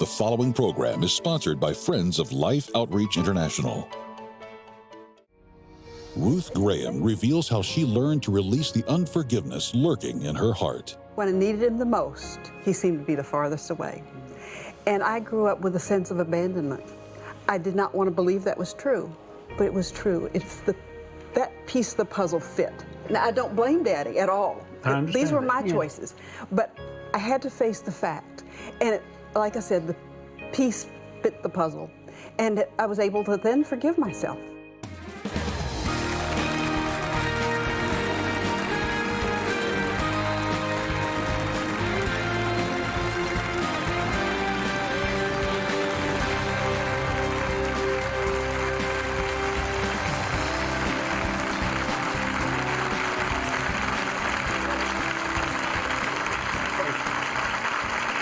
The following program is sponsored by Friends of Life Outreach International. Ruth Graham reveals how she learned to release the unforgiveness lurking in her heart. When I needed him the most, he seemed to be the farthest away. And I grew up with a sense of abandonment. I did not want to believe that was true, but it was true. That piece of the puzzle fit. Now, I don't blame Daddy at all. These were my choices. But I had to face the fact. And like I said, the piece fit the puzzle. And I was able to then forgive myself.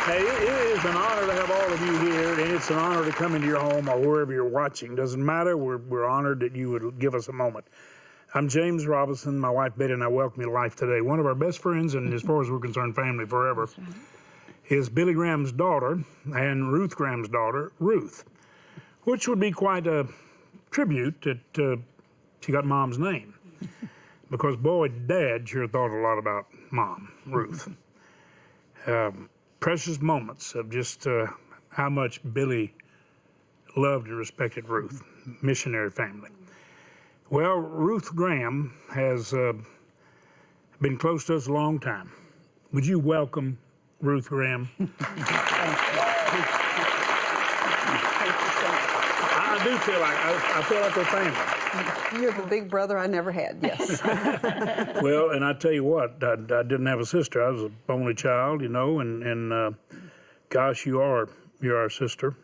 Hey, it is an honor to have all of you here, and it's an honor to come into your home or wherever you're watching. Doesn't matter, we're honored that you would give us a moment. I'm James Robinson, my wife Betty and I welcome you to life today. One of our best friends, and as far as we're concerned, family forever, is Billy Graham's daughter and Ruth Graham's daughter, Ruth, which would be quite a tribute that she got Mom's name. Because boy, Dad sure thought a lot about Mom, Ruth. Precious moments of just how much Billy loved and respected Ruth, missionary family. Well, Ruth Graham has been close to us a long time. Would you welcome Ruth Graham? I do feel like I feel like we're family. You're the big brother I never had, yes. Well, and I tell you what, I didn't have a sister. I was an only child, you know, and gosh, you're our sister.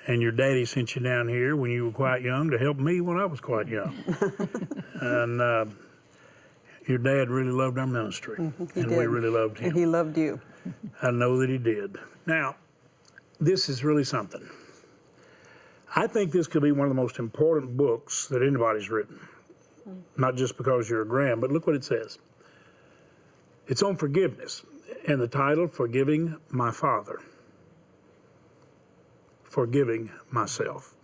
And your daddy sent you down here when you were quite young to help me when I was quite young. And your dad really loved our ministry, and we really loved him. And he loved you. I know that he did. Now, this is really something. I think this could be one of the most important books that anybody's written. Not just because you're a Graham, but look what it says. It's on forgiveness, and the title, Forgiving My Father. Forgiving myself.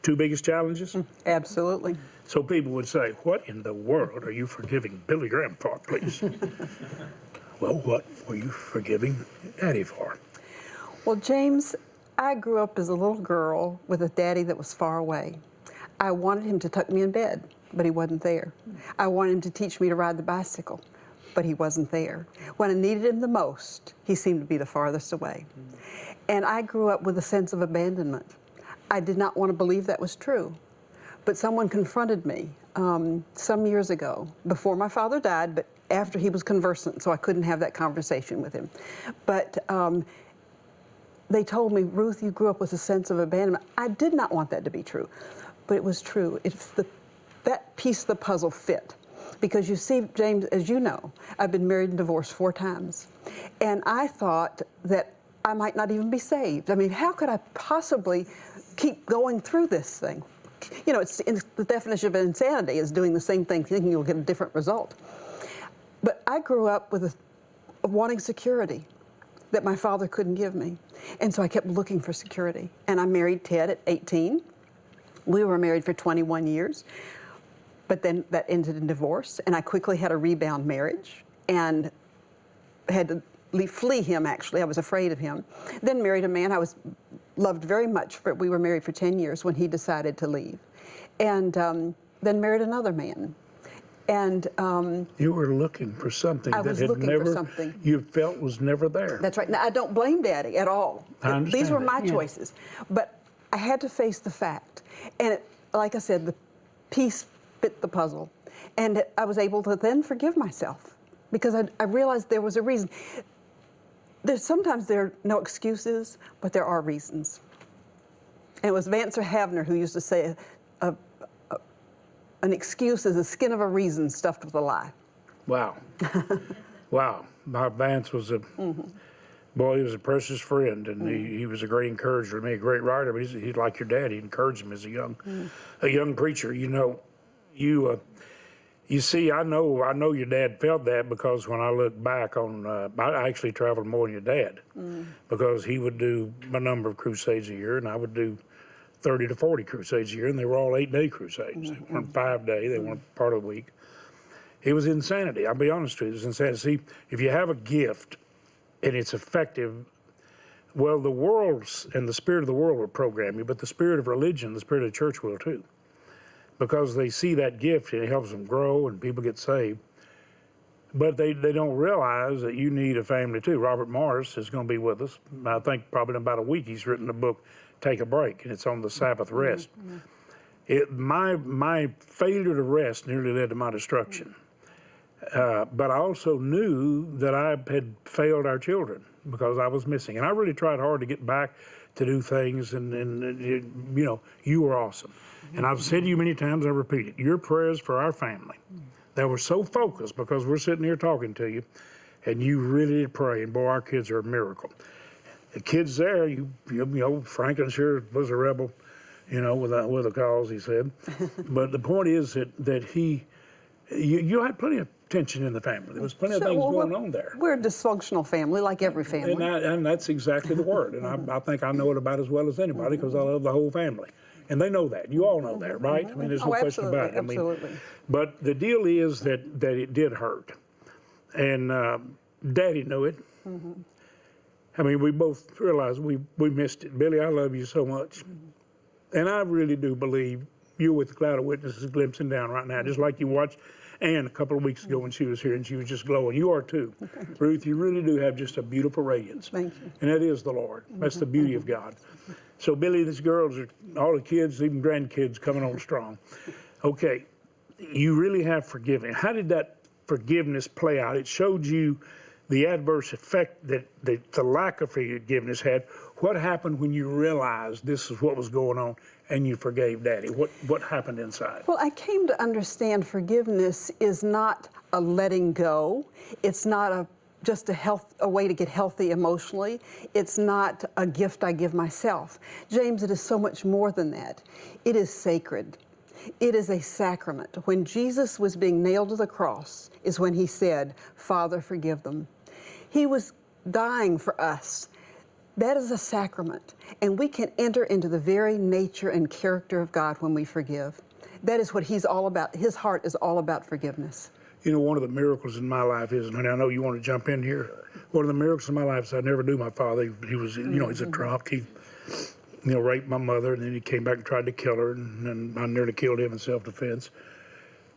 Two biggest challenges? Absolutely. So people would say, what in the world are you forgiving Billy Graham for, please? Well, what were you forgiving Daddy for? Well, James, I grew up as a little girl with a daddy that was far away. I wanted him to tuck me in bed, but he wasn't there. I wanted him to teach me to ride the bicycle, but he wasn't there. When I needed him the most, he seemed to be the farthest away. And I grew up with a sense of abandonment. I did not want to believe that was true, but someone confronted me some years ago, before my father died, but after he was conversant, so I couldn't have that conversation with him. But they told me, Ruth, you grew up with a sense of abandonment. I did not want that to be true, but it was true. That piece of the puzzle fit. Because you see, James, as you know, I've been married and divorced 4 times. And I thought that I might not even be saved. I mean, how could I possibly keep going through this thing? You know, the definition of insanity is doing the same thing, thinking you'll get a different result. But I grew up with wanting security that my father couldn't give me. And so I kept looking for security. And I married Ted at 18. We were married for 21 years. But then that ended in divorce. And I quickly had a rebound marriage and had to flee him, actually. I was afraid of him. Then married a man I loved very much. We were married for 10 years when he decided to leave. And then married another man. And you were looking for something you felt was never there. That's right. Now, I don't blame Daddy at all. These were my choices. But I had to face the fact. And like I said, the piece fit the puzzle. And I was able to then forgive myself because I realized there was a reason. Sometimes there are no excuses, but there are reasons. And it was Vance Havner who used to say, an excuse is the skin of a reason stuffed with a lie. Wow. Wow. Bob Vance was boy, he was a precious friend, and he was a great encourager to me, a great writer, but he's like your dad. He encouraged him as a young preacher. You know, You see, I know your dad felt that, because when I look back on, I actually traveled more than your dad, because he would do a number of crusades a year, and I would do 30 to 40 crusades a year, and they were all 8-day crusades. They weren't 5-day, they weren't part of the week. It was insanity. I'll be honest with you, it was insanity. See, if you have a gift and it's effective, well, the world and the spirit of the world will program you, but the spirit of religion, the spirit of the church will too. Because they see that gift and it helps them grow and people get saved. But they don't realize that you need a family too. Robert Morris is going to be with us. I think probably in about a week he's written a book, Take a Break, and it's on the Sabbath rest. My failure to rest nearly led to my destruction. But I also knew that I had failed our children because I was missing. And I really tried hard to get back to do things, and you know, you were awesome. And I've said to you many times, I repeat it, your prayers for our family, they were so focused because we're sitting here talking to you, and you really did pray, and boy, our kids are a miracle. The kids there, you know, Franklin sure was a rebel, you know, with a cause, he said. But the point is that you had plenty of tension in the family. There was plenty of things going on there. We're a dysfunctional family, like every family. And that's exactly the word. And I think I know it about as well as anybody, because I love the whole family. And they know that. You all know that, right? I mean, there's no question about it. Absolutely. But the deal is that it did hurt. And Daddy knew it. I mean, we both realized we missed it. Billy, I love you so much. And I really do believe you're with the cloud of witnesses glimpsing down right now, just like you watched Ann a couple of weeks ago when she was here and she was just glowing. You are too. Ruth, you really do have just a beautiful radiance. Thank you. And that is the Lord. That's the beauty of God. So Billy, these girls are, all the kids, even grandkids, coming on strong. Okay, you really have forgiven. How did that forgiveness play out? It showed you the adverse effect that the lack of forgiveness had. What happened when you realized this is what was going on and you forgave Daddy? What happened inside? Well, I came to understand forgiveness is not a letting go. It's not just a way to get healthy emotionally. It's not a gift I give myself. James, it is so much more than that. It is sacred. It is a sacrament. When Jesus was being nailed to the cross is when he said, Father, forgive them. He was dying for us. That is a sacrament. And we can enter into the very nature and character of God when we forgive. That is what he's all about. His heart is all about forgiveness. You know, one of the miracles in my life is, and I know you want to jump in here, one of the miracles in my life is I never knew my father. He was, you know, he's a drunk. He, you know, raped my mother, and then he came back and tried to kill her, and I nearly killed him in self-defense.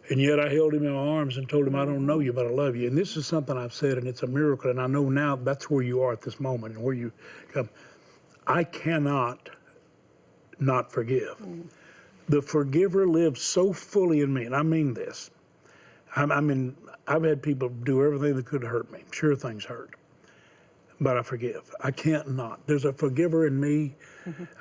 And yet I held him in my arms and told him, I don't know you, but I love you. And this is something I've said, and it's a miracle, and I know now that's where you are at this moment, and where you come. I cannot not forgive. The forgiver lives so fully in me, and I mean this. I mean, I've had people do everything that could hurt me. Sure, things hurt. But I forgive. I can't not. There's a forgiver in me.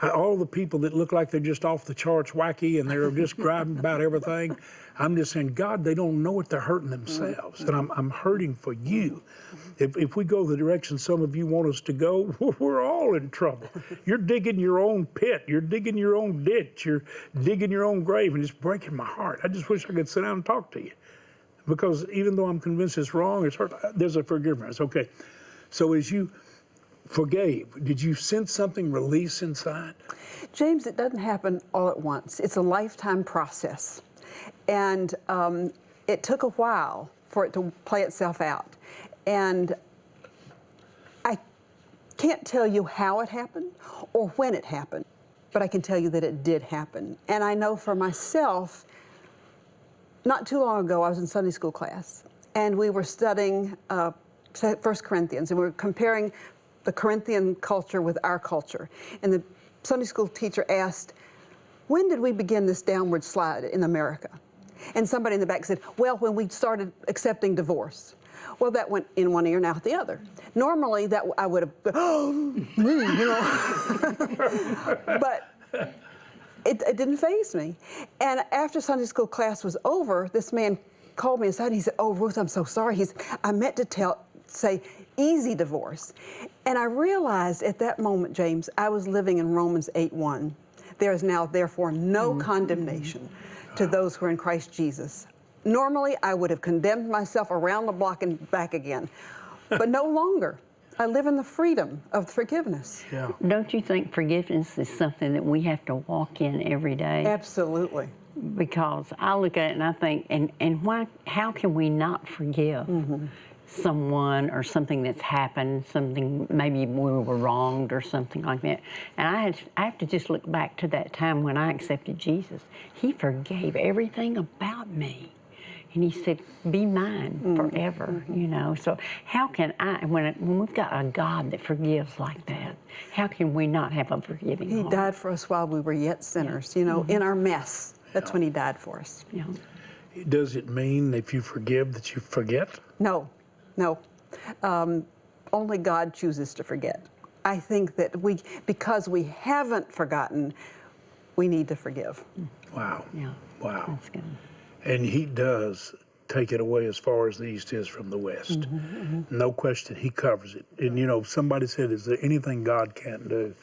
All the people that look like they're just off the charts wacky and they're just griping about everything, I'm just saying, God, they don't know it. They're hurting themselves. And I'm hurting for you. If we go the direction some of you want us to go, we're all in trouble. You're digging your own pit. You're digging your own ditch. You're digging your own grave, and it's breaking my heart. I just wish I could sit down and talk to you. Because even though I'm convinced it's wrong, it's hurt, there's a forgiveness. Okay, so as you forgave, did you sense something release inside? James, it doesn't happen all at once. It's a lifetime process. And it took a while for it to play itself out. And I can't tell you how it happened or when it happened, but I can tell you that it did happen. And I know for myself, not too long ago, I was in Sunday school class, and we were studying 1 Corinthians, and we were comparing the Corinthian culture with our culture. And the Sunday school teacher asked, when did we begin this downward slide in America? And somebody in the back said, well, when we started accepting divorce. Well, that went in one ear and out the other. Normally, that I would have, oh, me, you know. But it didn't faze me. And after Sunday school class was over, this man called me aside and he said, oh, Ruth, I'm so sorry. I meant to say easy divorce. And I realized at that moment, James, I was living in Romans 8:1. There is now, therefore, no condemnation to those who are in Christ Jesus. Normally, I would have condemned myself around the block and back again, but no longer. I live in the freedom of forgiveness. Yeah. Don't you think forgiveness is something that we have to walk in every day? Absolutely. Because I look at it and I think, and why? How can we not forgive someone or something that's happened, something maybe we were wronged or something like that? And I have to just look back to that time when I accepted Jesus. He forgave everything about me. And he said, be mine forever, you know. So how can when we've got a God that forgives like that, how can we not have a forgiving He heart? died for us while we were yet sinners, you know, in our mess. That's when he died for us. Yeah. Does it mean if you forgive that you forget? No, no. Only God chooses to forget. I think that because we haven't forgotten, we need to forgive. Wow. Yeah. Wow. That's good. And he does take it away as far as the east is from the west. No question, he covers it. And you know, somebody said, is there anything God can't do?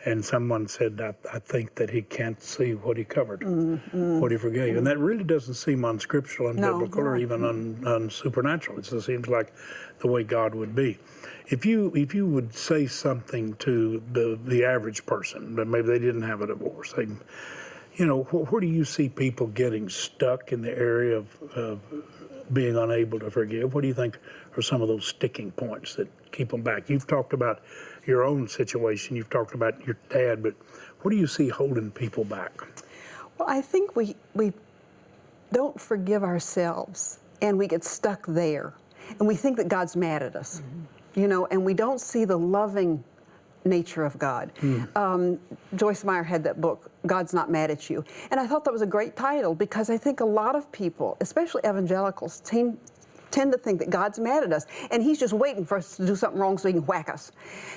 And someone said, I think that he can't see what he covered, what he forgave. And that really doesn't seem unscriptural, unbiblical, or even unsupernatural. It just seems like the way God would be. If you would say something to the average person, that maybe they didn't have a divorce, you know, where do you see people getting stuck in the area of being unable to forgive? What do you think are some of those sticking points that keep them back? You've talked about your own situation, you've talked about your dad, but what do you see holding people back? Well, I think we don't forgive ourselves, and we get stuck there. And we think that God's mad at us, you know, and we don't see the loving nature of God. Joyce Meyer had that book, God's Not Mad at You. And I thought that was a great title because I think a lot of people, especially evangelicals, tend to think that God's mad at us and he's just waiting for us to do something wrong so he can whack us.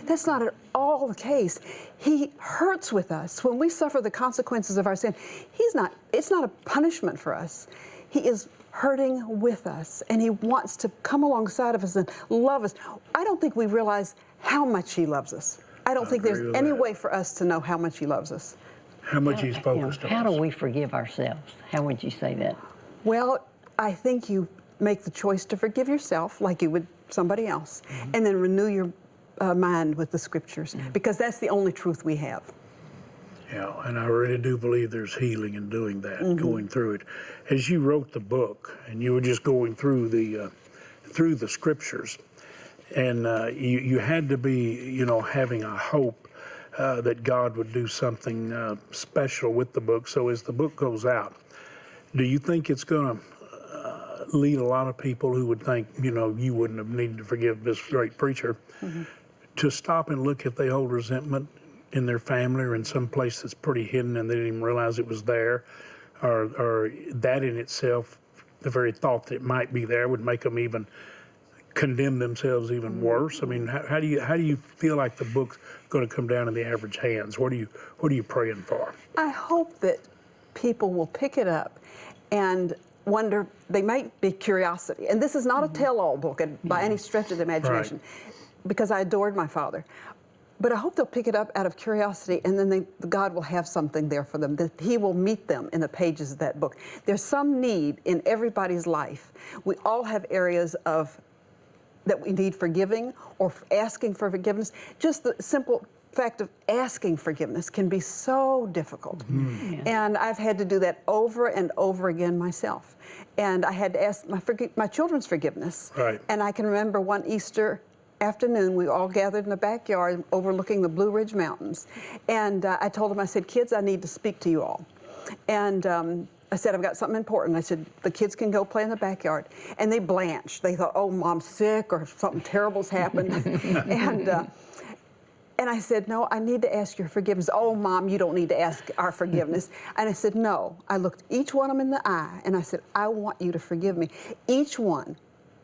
That's not at all the case. He hurts with us. When we suffer the consequences of our sin, it's not a punishment for us. He is hurting with us, and he wants to come alongside of us and love us. I don't think we realize how much he loves us. I don't think there's any way for us to know how much he loves us. How much he's focused on How do us. we forgive ourselves? How would you say that? Well, I think you make the choice to forgive yourself like you would somebody else, and then renew your mind with the scriptures, because that's the only truth we have. Yeah, and I really do believe there's healing in doing that, going through it. As you wrote the book, and you were just going through the scriptures, and you had to be, you know, having a hope that God would do something special with the book. So as the book goes out, do you think it's going to lead a lot of people who would think, you know, you wouldn't have needed to forgive this great preacher, to stop and look if they hold resentment in their family or in some place that's pretty hidden and they didn't even realize it was there, or that in itself, the very thought that it might be there would make them even condemn themselves even worse? I mean, how do you feel like the book's going to come down in the average hands? What are you praying for? I hope that people will pick it up and wonder. They might be curiosity, and this is not a tell-all book by any stretch of the imagination, because I adored my father. But I hope they'll pick it up out of curiosity, and then God will have something there for them, that he will meet them in the pages of that book. There's some need in everybody's life. We all have areas that we need forgiving or asking for forgiveness. Just the simple fact of asking forgiveness can be so difficult. And I've had to do that over and over again myself. And I had to ask my children's forgiveness. And I can remember one Easter afternoon, we all gathered in the backyard overlooking the Blue Ridge Mountains. And I told them, I said, kids, I need to speak to you all. And I said, I've got something important. I said, the kids can go play in the backyard. And they blanched. They thought, oh, Mom's sick or something terrible's happened. And I said, no, I need to ask your forgiveness. Oh, Mom, you don't need to ask our forgiveness. And I said, no. I looked each one of them in the eye, and I said, I want you to forgive me. Each one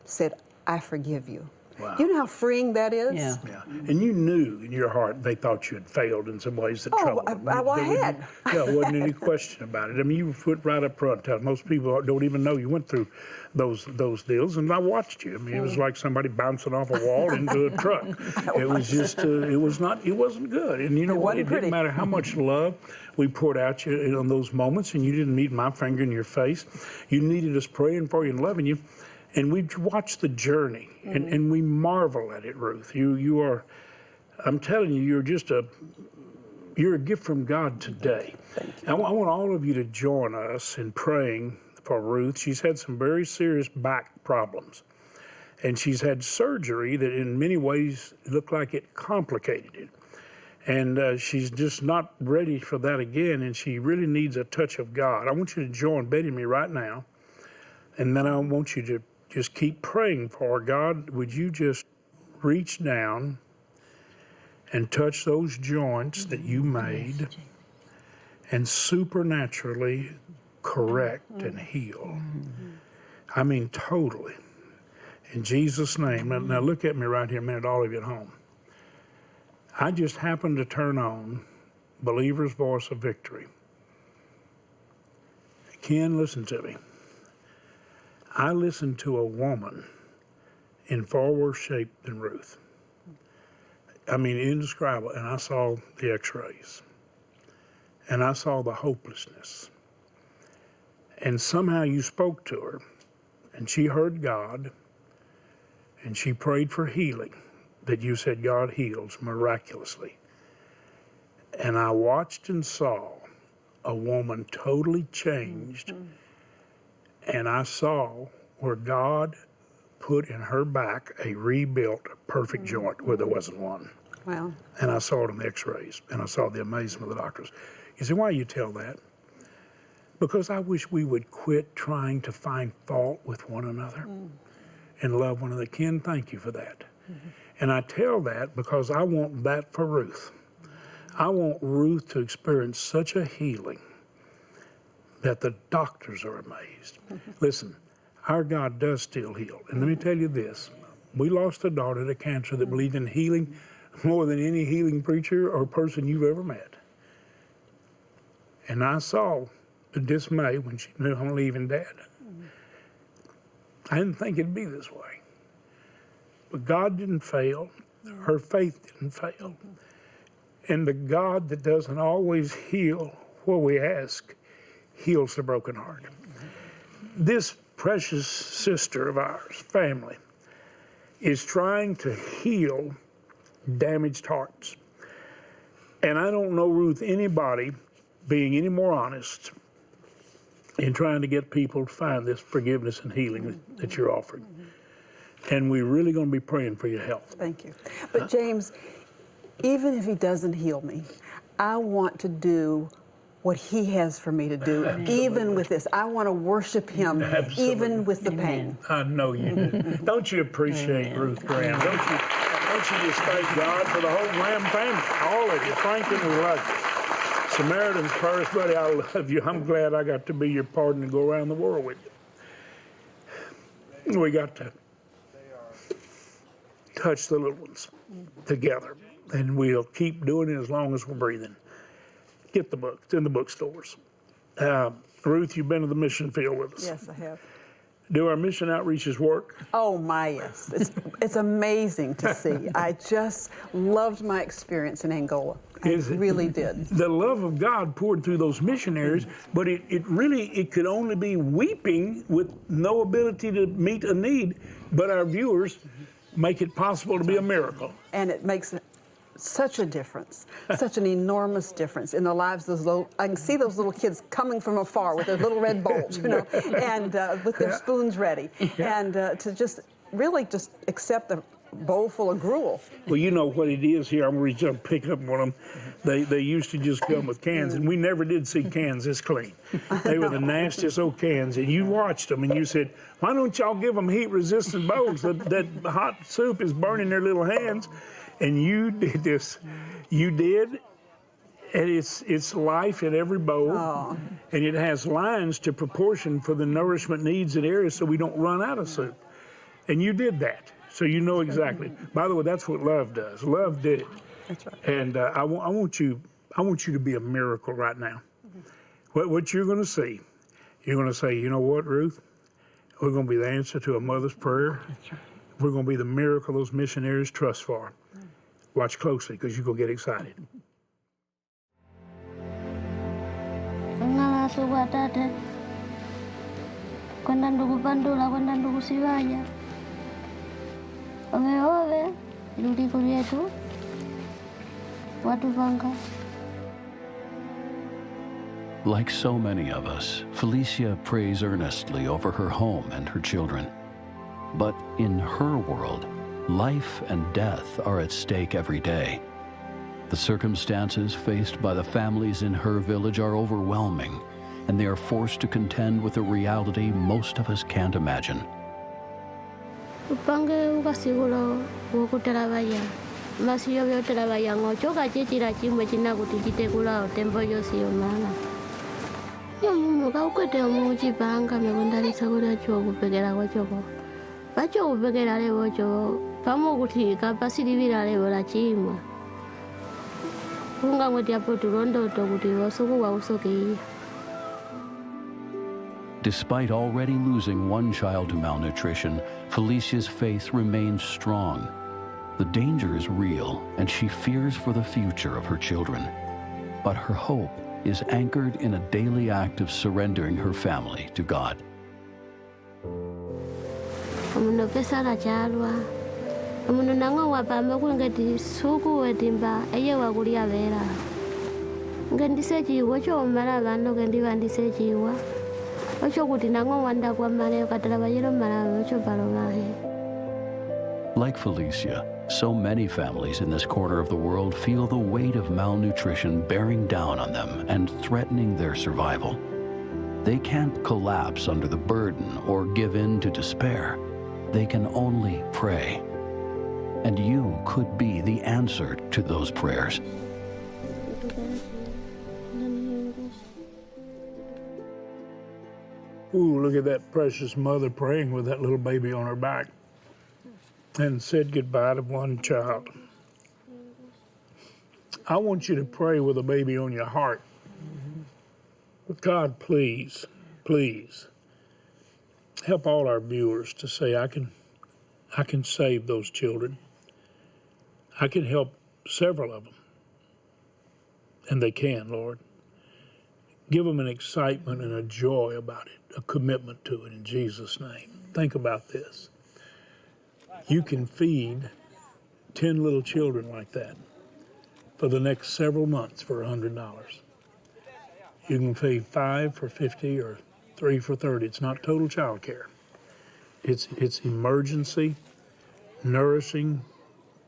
said, I forgive you. Wow. You know how freeing that is? Yeah. Yeah, and you knew in your heart they thought you had failed in some ways that Oh, troubled them. I There had. wasn't any question about it. I mean, you went right up front. Tell most people don't even know you went through those deals, and I watched you. I mean, it was like somebody bouncing off a wall into a truck. It was just, it wasn't good. And you know what? It didn't matter how much love we poured out you on those moments, and you didn't need my finger in your face. You needed us praying for you and loving you. And we watched the journey, and we marvel at it, Ruth. You are, I'm telling you, you're a gift from God today. I want all of you to join us in praying for Ruth. She's had some very serious back problems, and she's had surgery that in many ways looked like it complicated it. And she's just not ready for that again, and she really needs a touch of God. I want you to join Betty and me right now, and then I want you to just keep praying for her. God, would you just reach down and touch those joints that you made and supernaturally correct and heal. I mean, totally. In Jesus' name. Now look at me right here a minute, all of you at home. I just happened to turn on Believer's Voice of Victory. Ken, listen to me. I listened to a woman in far worse shape than Ruth. I mean, indescribable. And I saw the x-rays. And I saw the hopelessness. And somehow you spoke to her, and she heard God, and she prayed for healing, that you said God heals miraculously. And I watched and saw a woman totally changed, and I saw where God put in her back a rebuilt, perfect joint where there wasn't one. Wow. And I saw it on the x-rays, and I saw the amazement of the doctors. You say, why you tell that? Because I wish we would quit trying to find fault with one another and love one another. Ken, thank you for that. And I tell that because I want that for Ruth. I want Ruth to experience such a healing that the doctors are amazed. Listen, our God does still heal. And let me tell you this. We lost a daughter to cancer that believed in healing more than any healing preacher or person you've ever met. And I saw the dismay when she knew I'm leaving Dad. I didn't think it'd be this way. But God didn't fail. Her faith didn't fail. And the God that doesn't always heal what we ask, heals the broken heart. This precious sister of ours, family, is trying to heal damaged hearts. And I don't know, Ruth, anybody being any more honest in trying to get people to find this forgiveness and healing that you're offering. And we're really going to be praying for your health. Thank you. But James, even if he doesn't heal me, I want to do what he has for me to do, even with this. I want to worship him, even with the pain. I know you do. Don't you appreciate Ruth Graham? Don't you just thank God for the whole Graham family, all of you. Franklin, we love you. Samaritan's Purse, buddy, I love you. I'm glad I got to be your partner and go around the world with you. We got to touch the little ones together, and we'll keep doing it as long as we're breathing. Get the book. It's in the bookstores. Ruth, you've been to the mission field with us. Yes, I have. Do our mission outreaches work? Oh my, yes. It's amazing to see. I just loved my experience in Angola. I really did. The love of God poured through those missionaries, but it could only be weeping with no ability to meet a need, but our viewers make it possible to be a miracle. And it makes such a difference, such an enormous difference in the lives of those little, I can see those little kids coming from afar with their little red bowls, you know, and with their spoons ready, and to just really just accept a bowl full of gruel. Well, you know what it is here. I'm going to reach up and pick up one of them. They used to just come with cans, and we never did see cans this clean. They were the nastiest old cans, and you watched them, and you said, why don't y'all give them heat-resistant bowls? That hot soup is burning their little hands. And you did this. You did, and it's life in every bowl. Oh. And it has lines to proportion for the nourishment needs in areas so we don't run out of soup. And you did that. So you know exactly. By the way, that's what love does. Love did it. That's right. And I want you to be a miracle right now. What you're going to see, you're going to say, you know what, Ruth? We're going to be the answer to a mother's prayer. That's right. We're going to be the miracle those missionaries trust for. Watch closely because you're going to get excited. Kwenda ndugu Pandula, kwenda ndugu Sivaya, wameove luliko lyetu watu vanga. Like so many of us, Felicia prays earnestly over her home and her children. But in her world, life and death are at stake every day. The circumstances faced by the families in her village are overwhelming, and they are forced to contend with a reality most of us can't imagine. Upange ukasigulo wokutalabaya masiyo byotalabaya ngochoka chichira chimwe chinakuti chitekulawo tembo yosiyo mama yoyumuka ukwete omuchipanga mekundalisa kuti chokupekera kwachoko pachokupekera lewo cho pamokuti kapasilivira lewo la chimwe ungangweti apo tulondoto kuti wasukuwa usokiya. Despite already losing one child to malnutrition, Felicia's faith remains strong. The danger is real, and she fears for the future of her children. But her hope is anchored in a daily act of surrendering her family to God. Omuno pesala chalwa. Omuno nango wapamba kulingeti suku wetimba eye wakulia vera. Ngendise chiwa cho omala bano kendi bandise chiwa. Like Felicia, so many families in this corner of the world feel the weight of malnutrition bearing down on them and threatening their survival. They can't collapse under the burden or give in to despair. They can only pray. And you could be the answer to those prayers. Ooh, look at that precious mother praying with that little baby on her back and said goodbye to one child. I want you to pray with a baby on your heart. God, please, please, help all our viewers to say, I can save those children. I can help several of them. And they can, Lord. Give them an excitement and a joy about it, a commitment to it in Jesus' name. Think about this. You can feed 10 little children like that for the next several months for $100. You can feed 5 for $50 or 3 for $30. It's not total child care. It's emergency, nourishing,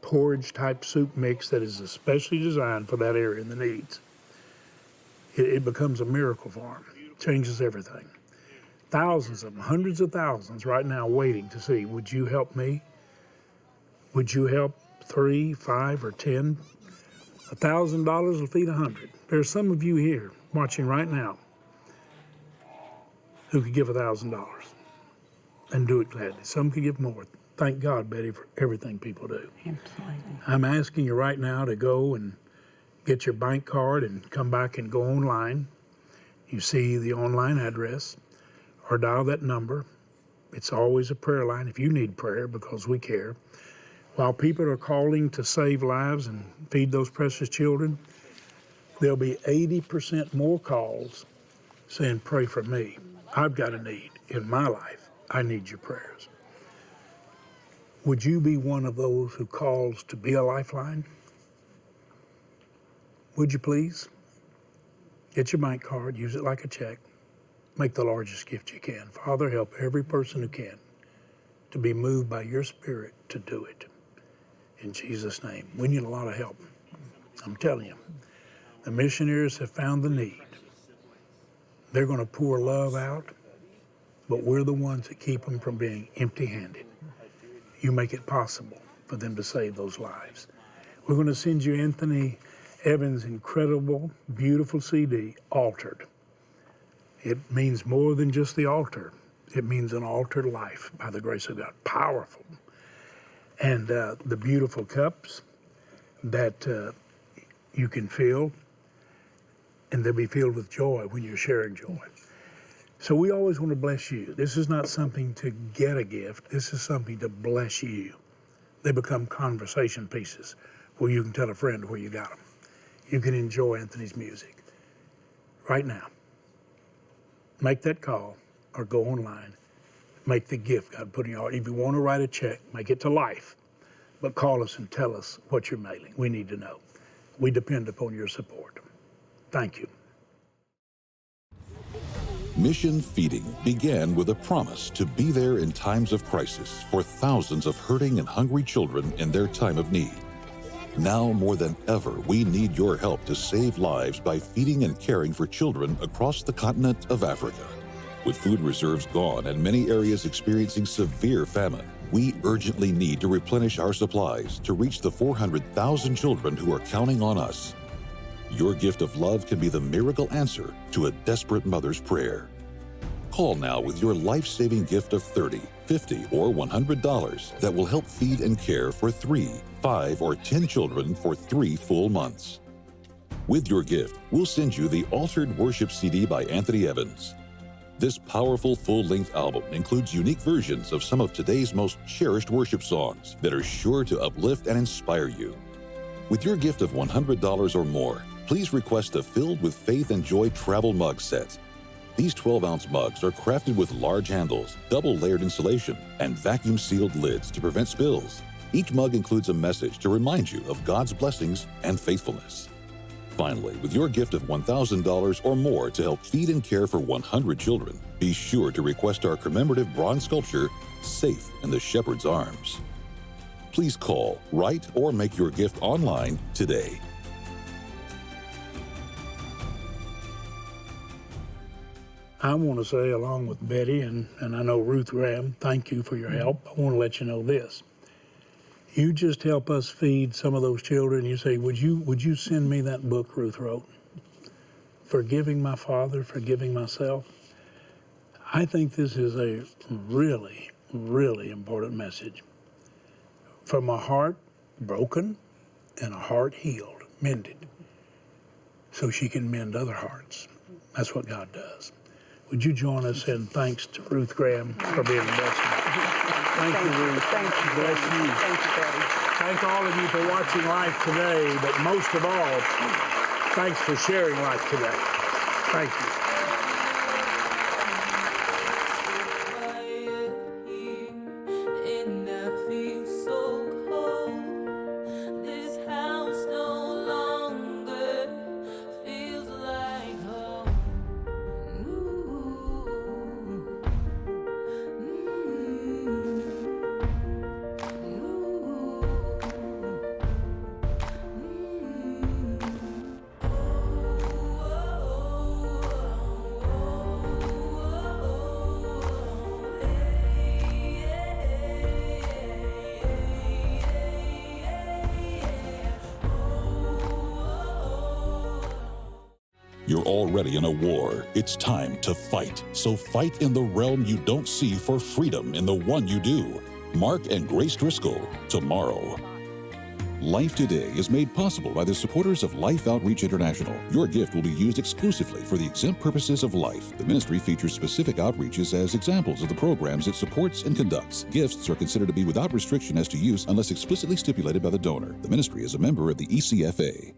porridge-type soup mix that is especially designed for that area and the needs. It becomes a miracle for them. Changes everything. Thousands of them, hundreds of thousands right now waiting to see, would you help me? Would you help 3, 5, or 10? $1,000 will feed 100. There's some of you here watching right now who could give $1,000 and do it gladly. Some could give more. Thank God, Betty, for everything people do. Absolutely. I'm asking you right now to go and get your bank card and come back and go online. You see the online address or dial that number. It's always a prayer line if you need prayer because we care. While people are calling to save lives and feed those precious children, there'll be 80% more calls saying, pray for me. I've got a need in my life. I need your prayers. Would you be one of those who calls to be a lifeline? Would you please? Get your bank card, use it like a check. Make the largest gift you can. Father, help every person who can to be moved by your spirit to do it. In Jesus' name. We need a lot of help. I'm telling you. The missionaries have found the need. They're going to pour love out, but we're the ones that keep them from being empty-handed. You make it possible for them to save those lives. We're going to send you Anthony Evans' incredible, beautiful CD, Altered. It means more than just the altar. It means an altered life by the grace of God. Powerful. and the beautiful cups that you can fill, and they'll be filled with joy when you're sharing joy. So we always want to bless you. This is not something to get a gift. This is something to bless you. They become conversation pieces where you can tell a friend where you got them. You can enjoy Anthony's music. Right now, make that call or go online. Make the gift God put in your heart. If you want to write a check, make it to Life. But call us and tell us what you're mailing. We need to know. We depend upon your support. Thank you. Mission Feeding began with a promise to be there in times of crisis for thousands of hurting and hungry children in their time of need. Now more than ever, we need your help to save lives by feeding and caring for children across the continent of Africa. With food reserves gone and many areas experiencing severe famine, we urgently need to replenish our supplies to reach the 400,000 children who are counting on us. Your gift of love can be the miracle answer to a desperate mother's prayer. Call now with your life-saving gift of $30, $50, or $100 that will help feed and care for 3, 5, or 10 children for 3 full months. With your gift, we'll send you the Altered Worship CD by Anthony Evans. This powerful full-length album includes unique versions of some of today's most cherished worship songs that are sure to uplift and inspire you. With your gift of $100 or more, please request a Filled with Faith and Joy travel mug set. These 12-ounce mugs are crafted with large handles, double-layered insulation, and vacuum-sealed lids to prevent spills. Each mug includes a message to remind you of God's blessings and faithfulness. Finally, with your gift of $1,000 or more to help feed and care for 100 children, be sure to request our commemorative bronze sculpture, Safe in the Shepherd's Arms. Please call, write, or make your gift online today. I want to say, along with Betty and I know Ruth Graham, thank you for your help. I want to let you know this. You just help us feed some of those children. You say, would you send me that book Ruth wrote? Forgiving My Father, Forgiving Myself. I think this is a really, really important message. From a heart broken and a heart healed, mended, so she can mend other hearts. That's what God does. Would you join us in thanks to Ruth Graham for being a blessing? Thank you, Ruth. Thank you. Bless you. Thank you, Daddy. Thank all of you for watching Life Today, but most of all, thanks for sharing Life Today. Thank you. You're already in a war. It's time to fight. So fight in the realm you don't see for freedom in the one you do. Mark and Grace Driscoll, tomorrow. Life Today is made possible by the supporters of Life Outreach International. Your gift will be used exclusively for the exempt purposes of life. The ministry features specific outreaches as examples of the programs it supports and conducts. Gifts are considered to be without restriction as to use unless explicitly stipulated by the donor. The ministry is a member of the ECFA.